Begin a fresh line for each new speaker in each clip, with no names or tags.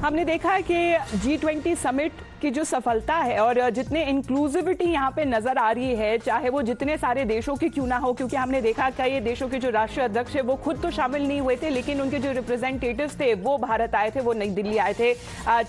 हमने देखा है कि G20 समिट की जो सफलता है और जितने इंक्लूसिविटी यहाँ पे नजर आ रही है, चाहे वो जितने सारे देशों की क्यों ना हो, क्योंकि हमने देखा कई देशों के जो राष्ट्रीय अध्यक्ष है वो खुद तो शामिल नहीं हुए थे, लेकिन उनके जो रिप्रेजेंटेटिव्स थे वो भारत आए थे, वो नई दिल्ली आए थे।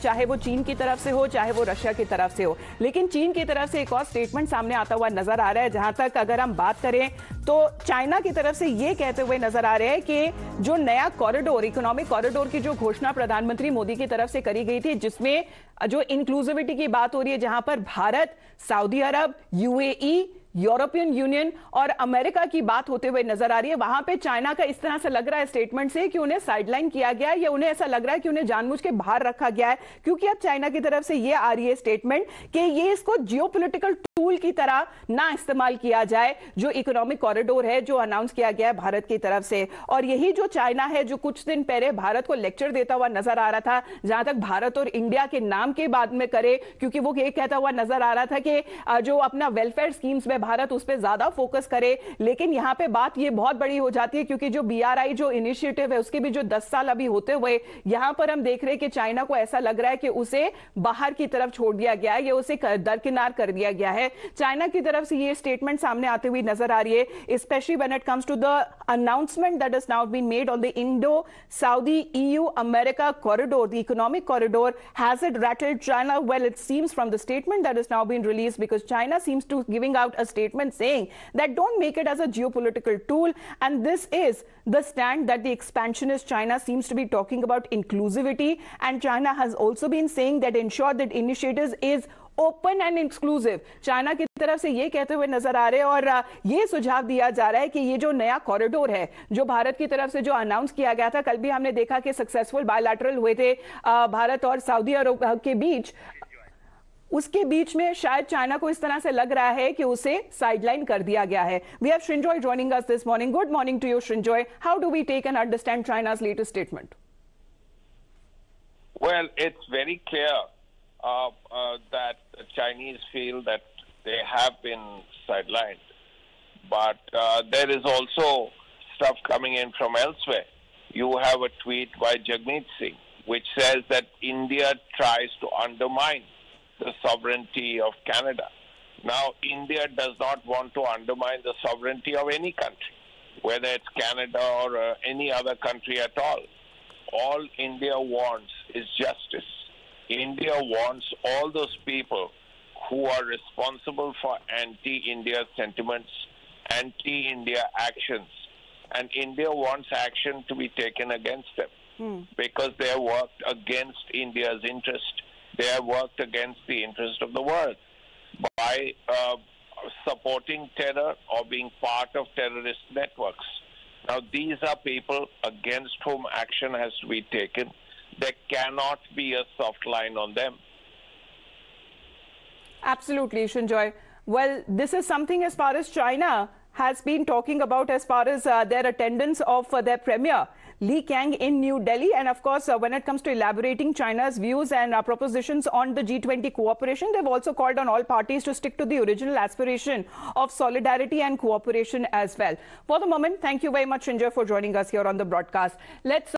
चाहे वो चीन की तरफ से हो, चाहे वो रशिया की तरफ से हो। लेकिन चीन की तरफ से एक और स्टेटमेंट सामने आता हुआ नजर आ रहा है, जहां तक अगर हम बात करें तो चाइना की तरफ से ये कहते हुए नजर आ रहे हैं कि जो नया कॉरिडोर, इकोनॉमिक कॉरिडोर की जो घोषणा प्रधानमंत्री मोदी की तरफ से करी गई थी, जिसमें जो इंक्लूसिविटी की बात हो रही है, जहां पर भारत, सऊदी अरब, यूएई, यूरोपियन यूनियन और अमेरिका की बात होते हुए नजर आ रही है, वहां पे चाइना का इस तरह से लग रहा है स्टेटमेंट से कि उन्हें साइडलाइन किया गया है, या उन्हें ऐसा लग रहा है कि उन्हें जानबूझ के बाहर रखा गया है, क्योंकि अब चाइना की तरफ से ये आ रही है स्टेटमेंट कि ये इसको जियोपॉलिटिकल टूल की तरह ना इस्तेमाल किया जाए, जो इकोनॉमिक कॉरिडोर है जो अनाउंस किया गया है भारत की तरफ से। और यही जो चाइना है जो कुछ दिन पहले भारत को लेक्चर देता हुआ नजर आ रहा था, जहां तक भारत और इंडिया के नाम के बाद में करे, क्योंकि वो ये कहता हुआ नजर आ रहा था कि जो अपना वेलफेयर स्कीम्स में भारत उस पर ज्यादा फोकस करे। लेकिन यहां पे बात ये बहुत बड़ी हो जाती है, क्योंकि जो BRI जो इनिशिएटिव है उसके भी जो 10 साल अभी होते हुए, यहां पर हम देख रहे हैं कि चाइना को ऐसा लग रहा है कि उसे बाहर की तरफ छोड़ दिया गया है, या उसे दरकिनार कर दिया गया है। चाइना की तरफ से ये स्टेटमेंट सामने आते हुए नजर आ रही है, specially when it comes to the announcement that is now been made on the Indo-Saudi EU-America corridor, the economic corridor. Has it rattled China? Well, it seems from the statement that is now being released, because China seems to giving out a statement saying that don't make it as a geopolitical tool, and this is the stand that the expansionist China seems to be talking about inclusivity, and China has also been saying that ensure that initiatives is open and exclusive. China की तरफ से ये कहते हुए नजर आ रहे हैं, और ये सुझाव दिया जा रहा है कि ये जो नया कॉरिडोर है जो भारत की तरफ से जो अनाउंस किया गया था, कल भी हमने देखा कि सक्सेसफुल बायलैटरल हुए थे भारत और सऊदी अरब के बीच, उसके बीच में शायद चाइना को इस तरह से लग रहा है कि उसे साइडलाइन कर दिया गया है। We have Shrinjoy joining us this morning. Good morning to you Shrinjoy. How do we take and understand China's latest statement?
Well, it's very clear that the Chinese feel that they have been sidelined. But there is also stuff coming in from elsewhere. You have a tweet by Jagmeet Singh which says that India tries to undermine the sovereignty of Canada. Now, India does not want to undermine the sovereignty of any country, whether it's Canada or any other country at all. All India wants is justice. India wants all those people who are responsible for anti-India sentiments, anti-India actions, and India wants action to be taken against them because they have worked against India's interest. They have worked against the interest of the world by supporting terror or being part of terrorist networks. Now, these are people against whom action has to be taken. There cannot be a soft line on them.
Absolutely, Shinjoy. Well, this is something as far as China has been talking about, as far as their attendance of their premier Li Qiang in New Delhi. And of course, when it comes to elaborating China's views and propositions on the G20 cooperation, they've also called on all parties to stick to the original aspiration of solidarity and cooperation as well. For the moment, thank you very much, Shinjoy, for joining us here on the broadcast. Let's